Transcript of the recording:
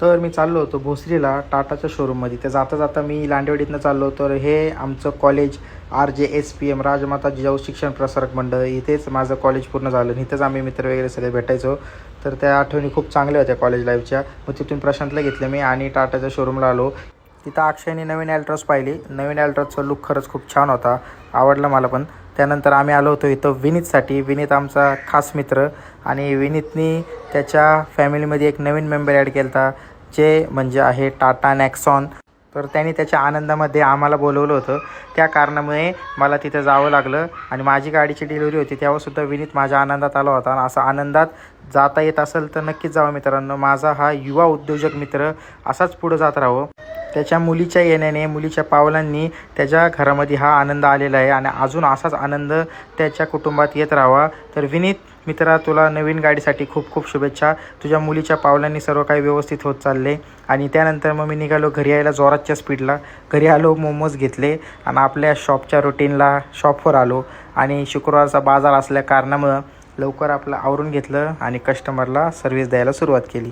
तर मी चाललो होतो भोसरीला टाटाच्या शोरूममध्ये. तर जाता जाता मी लांडेवाडीतनं चाललो. तर हे आमचं कॉलेज RJSPM राजमाता जिजाऊ शिक्षण प्रसारक मंडळ, इथेच माझं कॉलेज पूर्ण झालं. इथेच आम्ही मित्र वगैरे सगळे भेटायचो. तर त्या आठवणी खूप चांगल्या होत्या कॉलेज लाईफच्या. मग तिथून प्रशांतला घेतलं मी आणि टाटाच्या शोरूमला आलो. तिथं अक्षयने नवीन ॲल्ट्रॉस पाहिली. नवीन ॲल्ट्रॉसचा लुक खरंच खूप छान होता, आवडला मला पण. त्यानंतर आम्ही आलो होतो इथं विनीतसाठी. विनीत आमचा खास मित्र आणि विनीतनी त्याच्या फॅमिलीमध्ये एक नवीन मेंबर ॲड केला होता, जे म्हणजे आहे टाटा नेक्सॉन. तर त्यांनी त्याच्या आनंदामध्ये आम्हाला बोलवलं होतं. त्या कारणामुळे मला तिथं जावं लागलं आणि माझी गाडीची डिलिव्हरी होती तेव्हासुद्धा विनीत माझ्या आनंदात आला होता. आणि असा आनंदात जाता येत असेल तर नक्कीच जावं मित्रांनो. माझा हा युवा उद्योजक मित्र असाच पुढं जात राहावं. त्याच्या मुलीच्या येण्याने, मुलीच्या पावलांनी त्याच्या घरामध्ये हा आनंद आलेला आहे आणि अजून असाच आनंद त्याच्या कुटुंबात येत राहावा. तर विनीत मित्रा, तुला नवीन गाडीसाठी खूप खूप शुभेच्छा. तुझ्या मुलीच्या पावलांनी सर्व काही व्यवस्थित होत चालले. आणि त्यानंतर मग मी निघालो घरी यायला जोरातच्या स्पीडला. घरी आलो, मोमोज घेतले आणि आपल्या शॉपच्या रुटीनला शॉपवर आलो. आणि शुक्रवारचा बाजार असल्या कारणामुळं लवकर आपलं आवरून घेतलं आणि कस्टमरला सर्व्हिस द्यायला सुरुवात केली.